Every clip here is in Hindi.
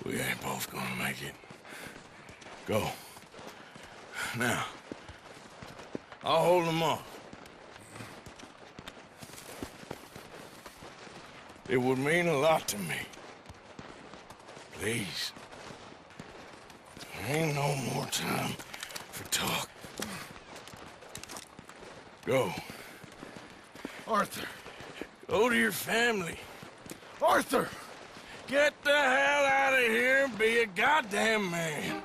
We ain't both gonna make it. Go. Now. I'll hold them off. It would mean a lot to me. Please. There ain't no more time for talk. Go. Arthur! Go to your family. Arthur! Get the hell out of here and be a goddamn man.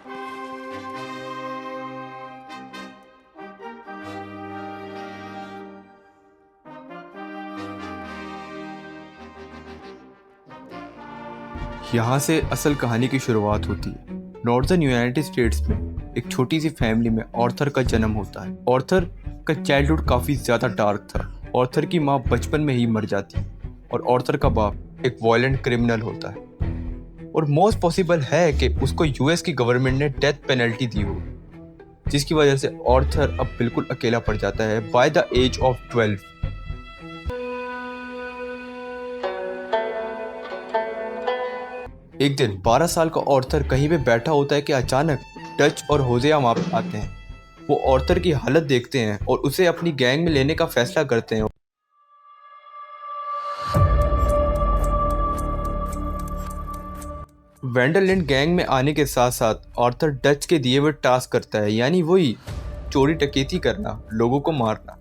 यहाँ से असल कहानी की शुरुआत होती है। नॉर्दर्न यूनाइटेड स्टेट्स में एक छोटी सी फैमिली में ऑर्थर का जन्म होता है। ऑर्थर का चाइल्डहुड काफ़ी ज़्यादा डार्क था। ऑर्थर की माँ बचपन में ही मर जाती है और ऑर्थर का बाप एक वायलेंट क्रिमिनल होता है और मोस्ट पॉसिबल है कि उसको यूएस की गवर्नमेंट ने डेथ पेनल्टी दी हो, जिसकी वजह से ऑर्थर अब बिल्कुल अकेला पड़ जाता है बाय द एज ऑफ 12। एक दिन 12 साल का ऑर्थर कहीं पे बैठा होता है कि अचानक डच और होज़ेया वहाँ पे आते हैं। वो ऑर्थर की हालत देखते हैं और उसे अपनी गैंग में लेने का फैसला करते हैं। वेंडरलैंड गैंग में आने के साथ साथ ऑर्थर डच के दिए हुए टास्क करता है, यानी वही चोरी डकैती करना, लोगों को मारना।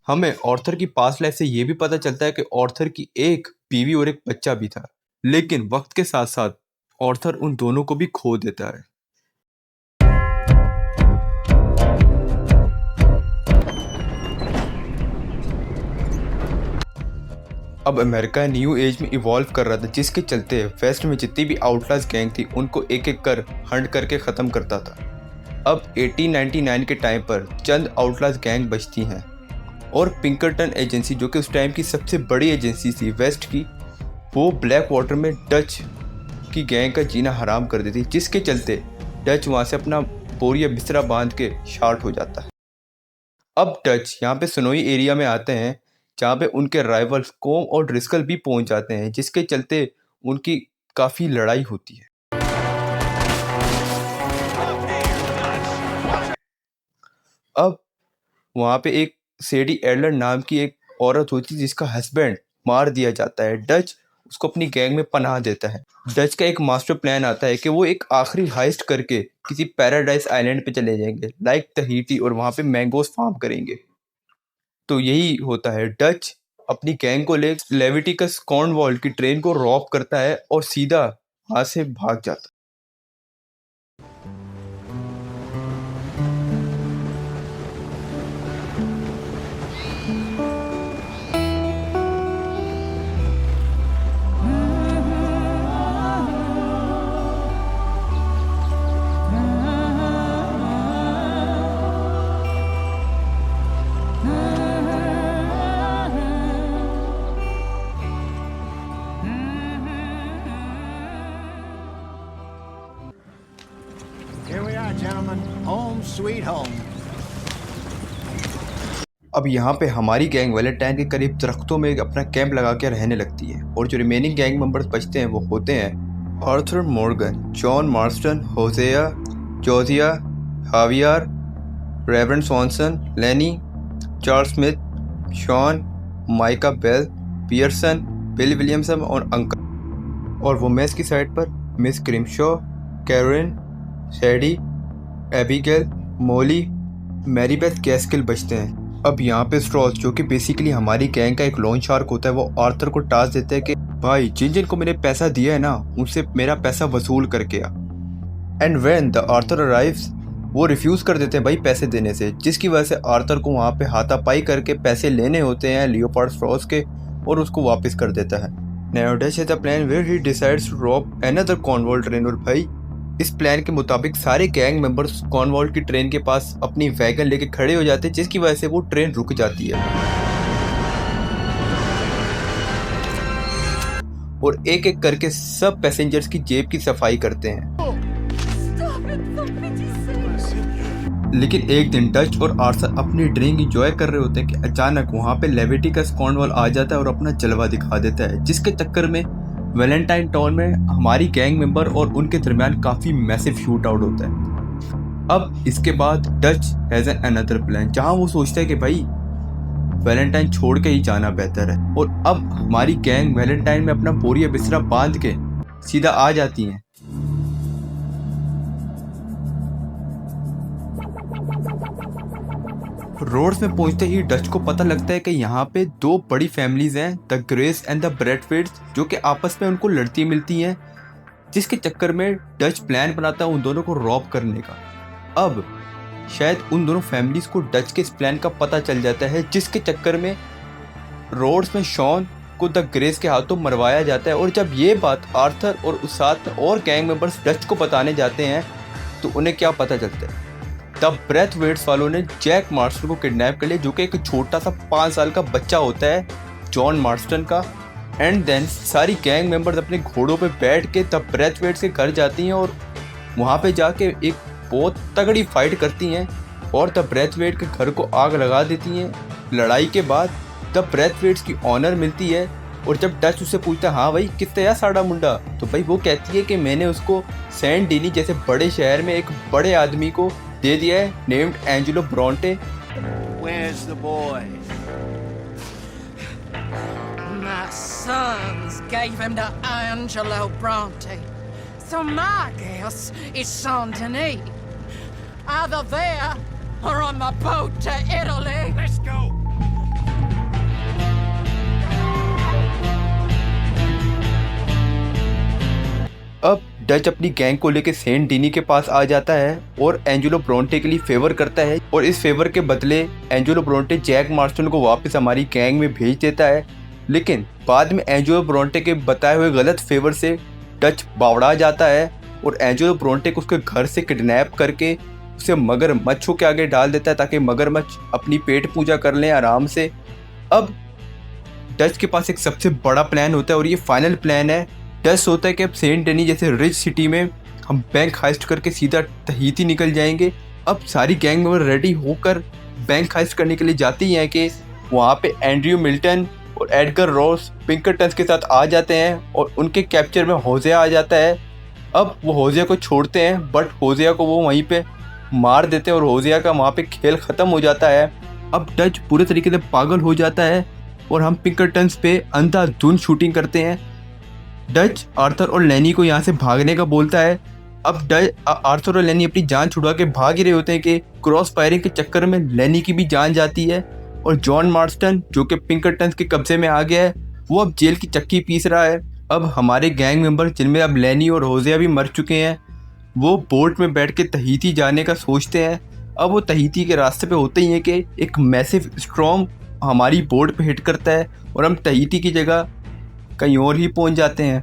हमें ऑर्थर की पास्ट लाइफ से ये भी पता चलता है कि ऑर्थर की एक बीवी और एक बच्चा भी था, लेकिन वक्त के साथ साथ ऑर्थर उन दोनों को भी खो देता है। अब अमेरिका न्यू एज में इवॉल्व कर रहा था, जिसके चलते वेस्ट में जितनी भी आउटलास गैंग थी उनको एक एक कर हंट करके ख़त्म करता था। अब 1899 के टाइम पर चंद आउटलास गैंग बचती हैं और पिंकरटन एजेंसी, जो कि उस टाइम की सबसे बड़ी एजेंसी थी वेस्ट की, वो ब्लैक वाटर में डच की गैंग का जीना हराम कर देती, जिसके चलते डच वहाँ से अपना बोरिया बिस्तरा बांध के शार्ट हो जाता है। अब डच यहाँ पे सनोई एरिया में आते हैं जहाँ पे उनके राइवल्स कोम और ड्रिस्कल भी पहुँच जाते हैं, जिसके चलते उनकी काफ़ी लड़ाई होती है। अब वहाँ पे एक सेडी एडलर नाम की एक औरत होती है जिसका हस्बैंड मार दिया जाता है। डच उसको अपनी गैंग में पनाह देता है। डच का एक मास्टर प्लान आता है कि वो एक आखिरी हाइस्ट करके किसी पैराडाइज आइलैंड पे चले जाएंगे लाइक तहीटी, और वहाँ पे मैंगोस फार्म करेंगे। तो यही होता है, डच अपनी गैंग को ले लेविटिकस कॉर्नवॉल की ट्रेन को रॉब करता है और सीधा वहाँ से भाग जाता है। Here we are, gentlemen. Home sweet home. अब यहाँ पे हमारी गैंग वैलेंटाइन के करीब दरख्तों में अपना कैंप लगा के रहने लगती है और जो रिमेनिंग गैंग मेंबर्स बचते हैं वो होते हैं Arthur Morgan, John Marston, Hosea, Josiah, Javier, Reverend Swanson, Lenny, Charles Smith, Sean, Micah Bell, Pearson, Bill Williamson और अंकल। और वो मेस की साइड पर Miss Grimshaw, Caroline, Sadie, Abigail, Molly, Mary Beth Gaskill बचते हैं। अब यहाँ पे स्ट्रॉस, जो कि बेसिकली हमारी गैंग का एक लोन शार्क होता है, वो आर्थर को टास्क देते हैं कि भाई जिन जिन को मैंने पैसा दिया है ना, उनसे मेरा पैसा वसूल करके आ। And when the Arthur arrives, वो रिफ्यूज़ कर देते हैं भाई पैसे देने से, जिसकी वजह से आर्थर को वहाँ पे हाथापाई करके पैसे लेने होते हैं लियोपार्ड स्ट्रॉस के और उसको वापस कर देता है। Now Dutch has a plan where he decides to rob another Cornwall train. और भाई इस प्लान के मुताबिक सारे गैंग मेंबर्स कॉर्नवॉल की ट्रेन के पास अपनी वैगन लेके खड़े हो जाते हैं, जिसकी वजह से वो ट्रेन रुक जाती है और एक एक करके सब पैसेंजर्स की जेब की सफाई करते हैं। लेकिन एक दिन डच और आर्थर अपनी ड्रिंक इंजॉय कर रहे होते हैं कि अचानक वहाँ पे लेविटिकस कॉर्नवॉल आ जाता है और अपना जलवा दिखा देता है, जिसके चक्कर में वैलेंटाइन टाउन में हमारी गैंग मेंबर और उनके दरमियान काफ़ी मैसिव शूट आउट होता है। अब इसके बाद Dutch has an another plan, जहाँ वो सोचता है कि भाई वैलेंटाइन छोड़ के ही जाना बेहतर है। और अब हमारी गैंग वैलेंटाइन में अपना बोरिया बिस्तरा बांध के सीधा आ जाती हैं। रोड्स में पहुंचते ही डच को पता लगता है कि यहाँ पे दो बड़ी फैमिलीज हैं, द ग्रेस एंड द ब्रैडफिट्स, जो कि आपस में उनको लड़ती मिलती हैं, जिसके चक्कर में डच प्लान बनाता है उन दोनों को रॉब करने का। अब शायद उन दोनों फैमिलीज को डच के इस प्लान का पता चल जाता है, जिसके चक्कर में रोड्स में शॉन को द ग्रेस के हाथों मरवाया जाता है। और जब ये बात आर्थर और उस साथ में और गैंग मेंबर्स डच को बताने जाते हैं तो उन्हें क्या पता चलता है, द ब्रैथवेट्स वालों ने जैक मार्स्टन को किडनैप कर लिया, जो कि एक छोटा सा 5 साल का बच्चा होता है जॉन मार्स्टन का। एंड देन सारी गैंग मेंबर्स अपने घोड़ों पे बैठ के द ब्रैथवेट्स के घर जाती हैं और वहाँ पे जाके एक बहुत तगड़ी फाइट करती हैं और द ब्रैथवेट के घर को आग लगा देती हैं। लड़ाई के बाद द ब्रैथवेट्स की ऑनर मिलती है और जब डच उससे पूछता है हाँ भाई किससे है साड़ा मुंडा, तो भाई वो कहती है कि मैंने उसको सैन डेनी जैसे बड़े शहर में एक बड़े आदमी को दे दिया है named Angelo Brontë. Where's the boy? My sons gave him to Angelo Bronte. So my guess is Saint Denis. Either there or on the boat to Italy. Let's go! अब डच अपनी गैंग को लेकर सेंट डीनी के पास आ जाता है और एंजेलो ब्रोंटे के लिए फेवर करता है और इस फेवर के बदले एंजेलो ब्रोंटे जैक मार्स्टन को वापस हमारी गैंग में भेज देता है। लेकिन बाद में एंजेलो ब्रोंटे के बताए हुए गलत फेवर से डच बावड़ा जाता है और एंजेलो ब्रोंटे को उसके घर से किडनैप करके उसे मगरमच्छों के आगे डाल देता है ताकि मगरमच्छ अपनी पेट पूजा कर लें आराम से। अब डच के पास एक सबसे बड़ा प्लान होता है और ये फाइनल प्लान है। डच सोचता है कि अब सेंट डेनी जैसे रिच सिटी में हम बैंक हाइस्ट करके सीधा तहीती निकल जाएंगे। अब सारी गैंग मेंबर रेडी होकर बैंक हाइस्ट करने के लिए जाती हैं कि वहाँ पे एंड्रयू मिल्टन और एडगर रॉस पिंकरटन के साथ आ जाते हैं और उनके कैप्चर में होजिया आ जाता है। अब वो होजिया को छोड़ते हैं बट होजिया को वो वहीं पे मार देते हैं और होजिया का वहाँ पे खेल ख़त्म हो जाता है। अब डच पूरे तरीके से पागल हो जाता है और हम पिंकरटन्स पे अंधाधुंध शूटिंग करते हैं। डच आर्थर और लेनी को यहाँ से भागने का बोलता है। अब आर्थर और लेनी अपनी जान छुड़वा के भाग ही रहे होते हैं कि क्रॉस फायरिंग के चक्कर में लेनी की भी जान जाती है और जॉन मार्स्टन जो कि पिंकरटन के कब्जे में आ गया है वो अब जेल की चक्की पीस रहा है। अब हमारे गैंग मेंबर जिनमें अब लेनी और होजिया भी मर चुके हैं वो बोट में बैठ के तहीती जाने का सोचते हैं। अब वो तहीती के रास्ते पे होते ही है कि एक मैसिव स्टॉर्म हमारी बोट पे हिट करता है और हम तहीती की जगह कहीं और ही पहुंच जाते हैं।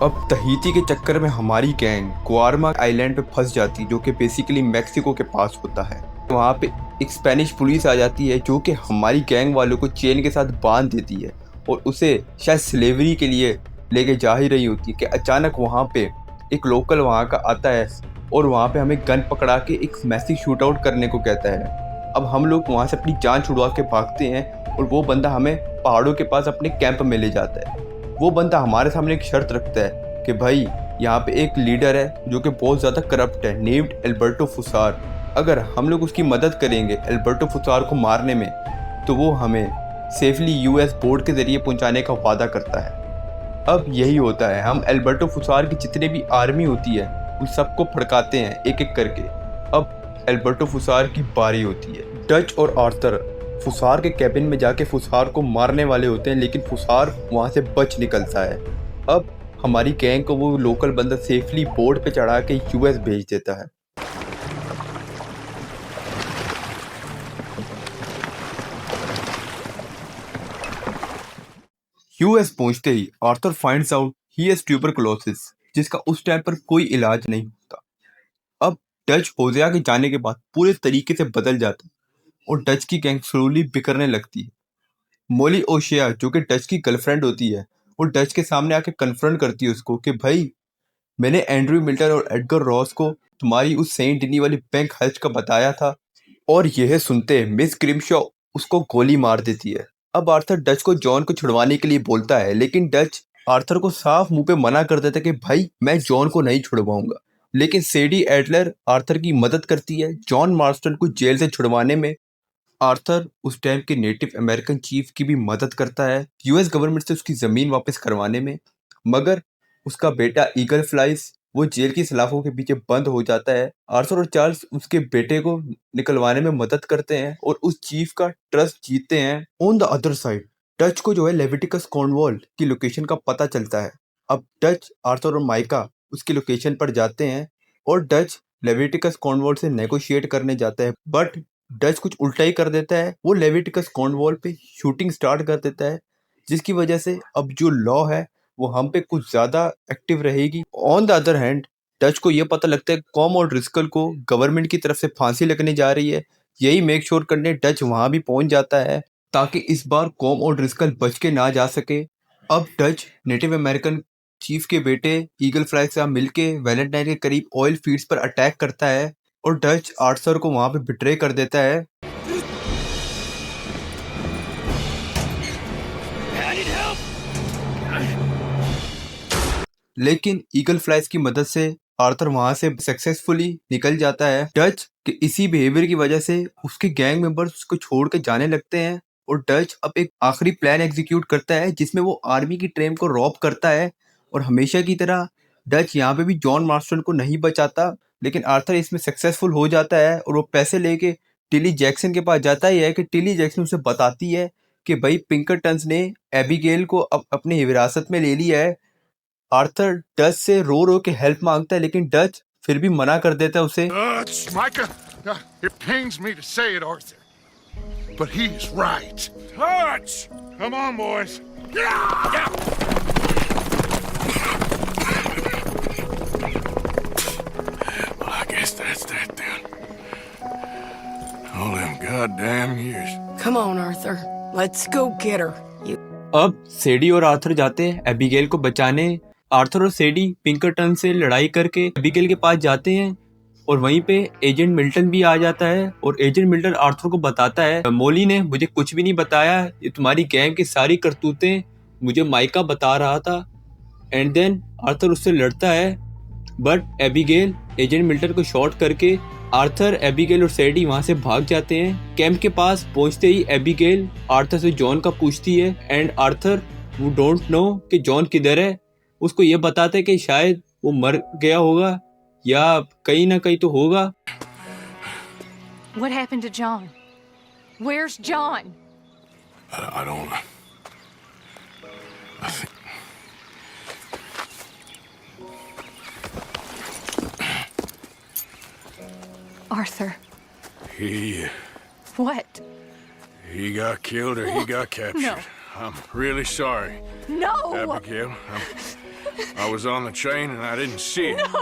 अब तहीती के चक्कर में हमारी गैंग गुआरमा आइलैंड पे फंस जाती है जो कि बेसिकली मैक्सिको के पास होता है। वहाँ पे एक स्पेनिश पुलिस आ जाती है जो कि हमारी गैंग वालों को चेन के साथ बांध देती है और उसे शायद स्लेवरी के लिए लेके जा ही रही होती है कि अचानक वहाँ पे एक लोकल वहाँ का आता है और वहाँ पे हमें गन पकड़ा के एक मैसिव शूट आउट करने को कहता है। अब हम लोग वहाँ से अपनी जान छुड़वा के भागते हैं और वो बंदा हमें पहाड़ों के पास अपने कैंप में ले जाता है। वो बंदा हमारे सामने एक शर्त रखता है कि भाई यहाँ पे एक लीडर है जो कि बहुत ज़्यादा करप्ट है नेम्ड एल्बर्टो फुसार। अगर हम लोग उसकी मदद करेंगे एल्बर्टो फुसार को मारने में तो वो हमें सेफली यूएस बोर्ड के ज़रिए पहुँचाने का वादा करता है। अब यही होता है, हम एल्बर्टो फुसार की जितने भी आर्मी होती है उन सबको फड़काते हैं एक एक करके। अब एल्बर्टो फुसार की बारी होती है। डच और आर्थर फुसार के कैबिन में जाके फुसार को मारने वाले होते हैं लेकिन फुसार वहाँ से बच निकलता है। अब हमारी गैंग को वो लोकल बंदा सेफली बोर्ड पे चढ़ा के यूएस भेज देता है। यूएस पहुंचते ही Arthur finds out he has tuberculosis जिसका उस टाइम पर कोई इलाज नहीं होता। अब डच होजिया के जाने के बाद पूरे तरीके से बदल जाता है और डच की गैंग स्लोली बिखरने लगती है। मोली ओशिया जो कि डच की गर्लफ्रेंड होती है वो डच के सामने आके कन्फ्रंट करती है उसको कि भाई मैंने एंड्रयू मिल्टन और एडगर रॉस को तुम्हारी उस सेंट डिनी वाली बैंक हज का बताया था और यह सुनते मिस ग्रिमशॉ उसको गोली मार देती है। अब आर्थर डच को जॉन को छुड़वाने के लिए बोलता है, लेकिन डच आर्थर को साफ मुंह पे मना कर देता है कि भाई मैं जॉन को नहीं छुड़वाऊंगा। लेकिन सेडी एडलर आर्थर की मदद करती है जॉन मार्स्टन को जेल से छुड़वाने में। आर्थर उस टाइम के नेटिव अमेरिकन चीफ की भी मदद करता है यूएस गवर्नमेंट से उसकी ज़मीन वापस करवाने में, मगर उसका बेटा ईगल फ्लाइज वो जेल की सलाखों के पीछे बंद हो जाता है। आर्थर और चार्ल्स उसके बेटे को निकलवाने में मदद करते हैं और उस चीफ का ट्रस्ट जीतते हैं। On the other side Dutch को जो है लेविटिकस कॉर्नवॉल की लोकेशन का पता चलता है। अब डच, आर्थर और माइका उसकी लोकेशन पर जाते हैं और डच लेविटिकस कॉर्नवॉल से नेगोशिएट करने जाता है, बट डच कुछ उल्टा ही कर देता है। वो लेविटिकस कॉर्नवॉल पे शूटिंग स्टार्ट कर देता है, जिसकी वजह से अब जो लॉ है वो हम पे कुछ ज़्यादा एक्टिव रहेगी। On the other hand Dutch को ये पता लगता है कॉम और ड्रिस्कल को गवर्नमेंट की तरफ से फांसी लगने जा रही है। यही मेक श्योर करने डच वहाँ भी पहुँच जाता है ताकि इस बार कॉम और ड्रिस्कल बच के ना जा सके। अब डच नेटिव अमेरिकन चीफ के बेटे ईगल फ्लाई से मिलके वैलेंटाइन के करीब ऑयल फील्ड्स पर अटैक करता है और डच आर्थर को वहाँ पे बिट्रे कर देता है। लेकिन ईगल फ्लाइज की मदद से आर्थर वहां से सक्सेसफुली निकल जाता है। डच के इसी बिहेवियर की वजह से उसके गैंग मेंबर्स उसको छोड़ के जाने लगते हैं और डच अब एक आखिरी प्लान एग्जीक्यूट करता है जिसमें वो आर्मी की ट्रेन को रॉब करता है। और हमेशा की तरह डच यहाँ पे भी जॉन मार्स्टन को नहीं बचाता, लेकिन आर्थर इसमें सक्सेसफुल हो जाता है और वो पैसे लेके टिली जैक्सन के पास जाता ही है कि टिली जैक्सन उसे बताती है कि भाई पिंकरटन्स ने एबिगेल को अब अपनी हिरासत में ले लिया है। आर्थर डच से रो रो के हेल्प मांगता है, लेकिन डच फिर भी मना कर देता है उसे। Micah, it pains me to say it, Arthur, but he's right. Touch! Come on, boys. Well, I guess that's that then. All them goddamn years. Come on, Arthur. Let's go get her. You... अब सेडी और आर्थर जाते हैं एबिगेल को बचाने। आर्थर और सेडी पिंकरटन से लड़ाई करके एबिगेल के पास जाते हैं और वहीं पे एजेंट मिल्टन भी आ जाता है और एजेंट मिल्टन आर्थर को बताता है मोली ने मुझे कुछ भी नहीं बताया, ये तुम्हारी गैंग की सारी करतूतें मुझे माइका बता रहा था। एंड देन आर्थर उससे लड़ता है, बट एबिगेल एजेंट मिल्टन को शॉट करके आर्थर, एबिगेल और सेडी वहां से भाग जाते हैं। कैंप के पास पहुंचते ही एबिगेल आर्थर से जॉन का पूछती है एंड आर्थर वो डोंट नो कि जॉन किधर है। उसको ये बताते हैं कि शायद वो मर गया होगा या कहीं ना कहीं तो होगा। What happened to John? Where's John? I don't. I think. Arthur. He What? got killed or he got captured. No. I'm really sorry, No! Abigail. I was on the train and I didn't see it. No!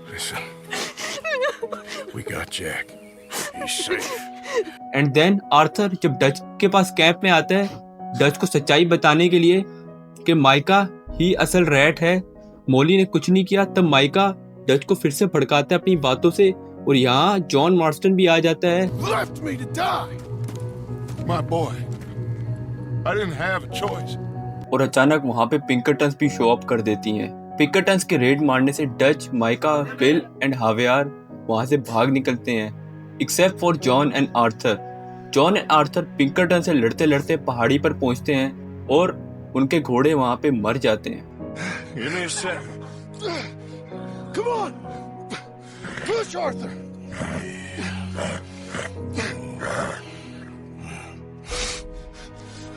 Listen, we got Jack. He's safe. And then Arthur जब डच के पास कैंप में आता है डच को सच्चाई बताने के लिए कि माइका ही असल रैट है, मोली ने कुछ नहीं किया, तब माइका डच को फिर से भड़काता है अपनी बातों से और यहाँ जॉन मार्स्टन भी आ जाता है। Left me to die. My boy. I didn't have a choice. और अचानक वहाँ पे पिंकरटन्स भी शो अप कर देती हैं। पिंकरटन्स के रेड मारने से Dutch, Micah, Bill and Javier वहाँ से भाग निकलते हैं, except for John and Arthur. John and Arthur Pinkerton से लड़ते लड़ते पहाड़ी पर पहुँचते हैं और उनके घोड़े वहाँ पे मर जाते हैं। Give me a sec. Come on. Push, Arthur.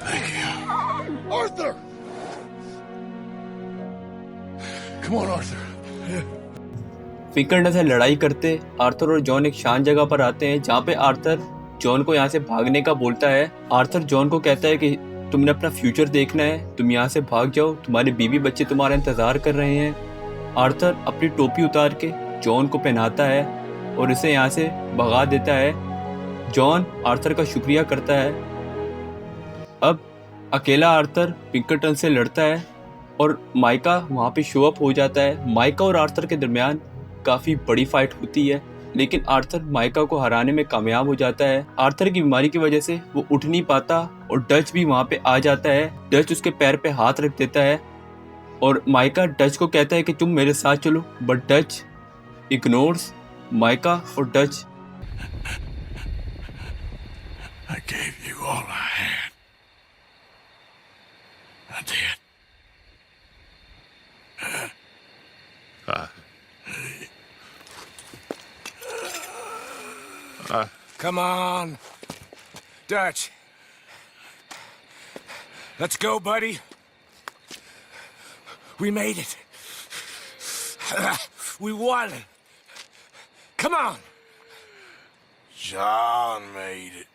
Thank you. Arthur. Come on, Arthur. पिंकरटन से लड़ाई करते आर्थर और जॉन एक शांत जगह पर आते हैं जहाँ पे आर्थर जॉन को यहाँ से भागने का बोलता है। आर्थर जॉन को कहता है कि तुमने अपना फ्यूचर देखना है, तुम यहाँ से भाग जाओ, तुम्हारे बीवी बच्चे तुम्हारा इंतजार कर रहे हैं। आर्थर अपनी टोपी उतार के जॉन को पहनाता है और इसे यहाँ से भगा देता है। जॉन आर्थर का शुक्रिया करता है। अब अकेला आर्थर पिंकरटन से लड़ता है और माइका वहाँ पे शो अप हो जाता है। माइका और आर्थर के दरमियान काफ़ी बड़ी फाइट होती है, लेकिन आर्थर माइका को हराने में कामयाब हो जाता है। आर्थर की बीमारी की वजह से वो उठ नहीं पाता और डच भी वहाँ पे आ जाता है। डच उसके पैर पे हाथ रख देता है और माइका डच को कहता है कि तुम मेरे साथ चलो, बट डच इग्नोर्स माइका और Dutch. I gave you all I had. I did. Come on. Dutch. Let's go, buddy. We made it. We won. Come on. John made it.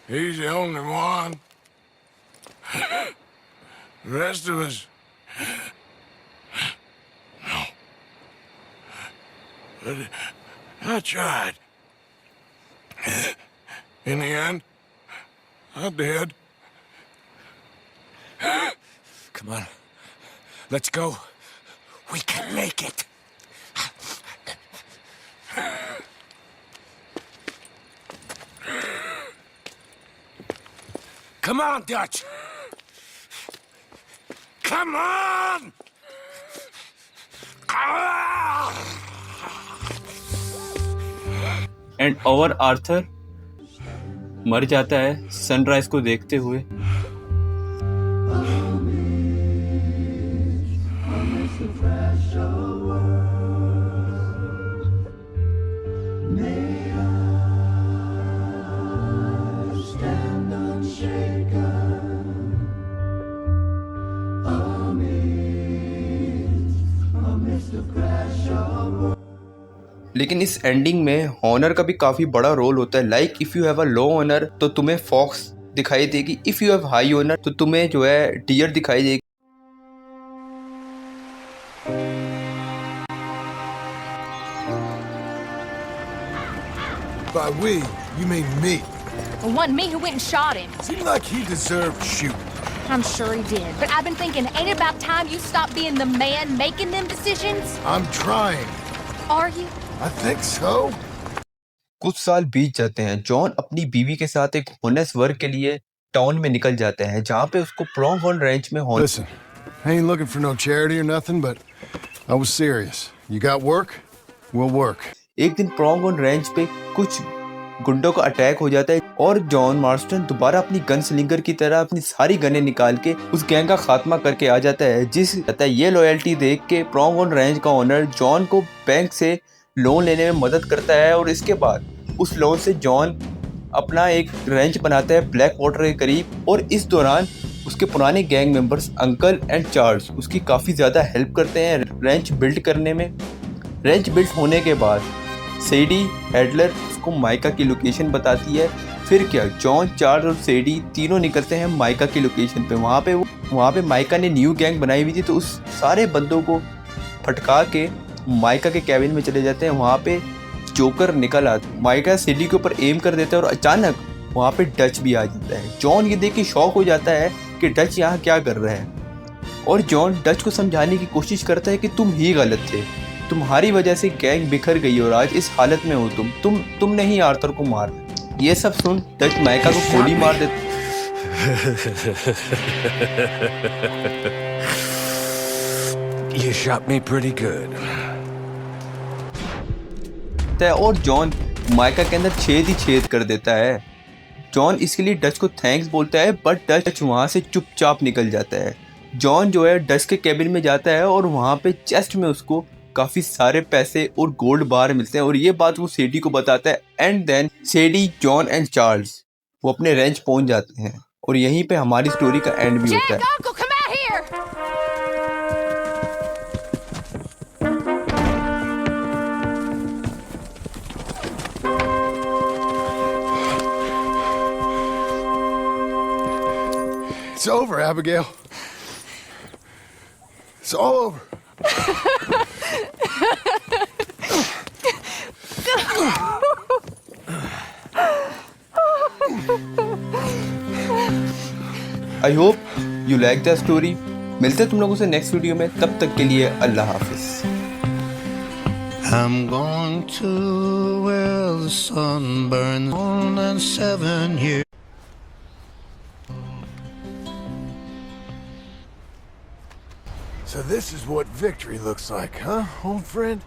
He's the only one. The rest of us... No. But I tried. In the end, I did. Come on. Let's go. We can make it. Come on, Dutch. Come on! And over Arthur मर जाता है सनराइज को देखते हुए। लेकिन इस एंडिंग में हॉनर का भी काफ़ी बड़ा रोल होता है। Like if you have a low honour तो तुम्हें फॉक्स दिखाई देगी, if you have high honour तो तुम्हें जो है डियर दिखाई देगी। By we, you mean me. It wasn't me who went and shot him. Seemed like he deserved shooting. I'm sure he did. But I've been thinking, ain't it about time you stop being the man making them decisions? I'm trying. Are you? I think so. कुछ साल बीत जाते हैं। जॉन अपनी बीवी के साथ एक होनेस वर्क के लिए टाउन में निकल जाते हैं, जहाँ पे उसको प्रोंगहॉर्न रेंच में Listen, I ain't looking for no charity or nothing, but I was serious. You got work? We'll work. एक दिन प्रोंगहॉर्न रेंच पे कुछ गुंडों का अटैक हो जाता है और जॉन मार्स्टन दोबारा अपनी गन स्लिंगर की तरह अपनी सारी गनें निकाल के उस गैंग का खात्मा करके आ जाता है। ये लॉयल्टी देख के प्रोंगहॉर्न रेंच का ओनर जॉन को बैंक से लोन लेने में मदद करता है और इसके बाद उस लोन से जॉन अपना एक रेंच बनाता है ब्लैक वाटर के करीब। और इस दौरान उसके पुराने gang members uncle and Charles उसकी काफ़ी ज़्यादा हेल्प करते हैं रेंच बिल्ड करने में। रेंच बिल्ड होने के बाद सेडी हेडलर उसको माइका की लोकेशन बताती है। फिर क्या, जॉन, चार्ल्स और सेडी तीनों निकलते हैं माइका की लोकेशन पे। वहाँ पे माइका ने न्यू गैंग बनाई हुई थी, तो उस सारे बंदों को फटका के माइका के कैबिन में चले जाते हैं। वहाँ पे जोकर निकल आता है, माइका सेडी के ऊपर एम कर देता है और अचानक वहाँ पे डच भी आ जाता है। जॉन ये देख के शॉक हो जाता है कि डच यहाँ क्या कर रहा है, और जॉन डच को समझाने की कोशिश करता है कि तुम ही गलत थे, तुम्हारी वजह से गैंग बिखर गई और आज इस हालत में हो तुमने ही आर्थर को मारा। ये सब सुन डच माइका को गोली मार देता You shot me pretty good. है और जॉन माइका के अंदर छेद ही छेद कर देता है। जॉन इसके लिए डच को थैंक्स बोलता है, बट डच वहाँ से चुपचाप निकल जाता है। जॉन जो है डच के कैबिन में जाता है और वहाँ पे चेस्ट में उसको काफ़ी सारे पैसे और गोल्ड बार मिलते हैं, और ये बात वो सेडी को बताता है। And then Sadie, John and Charles वो अपने रेंच पहुँच जाते हैं और यहीं पे हमारी स्टोरी का एंड भी होता है। Jack, Uncle, come out here! It's over, Abigail. It's all over. I hope you like the story. मिलते हैं तुम लोगों से नेक्स्ट वीडियो में, तब तक के लिए अल्लाह हाफिज। I'm going to where the sun burns more than 7 years. So this is what victory looks like, huh, old friend?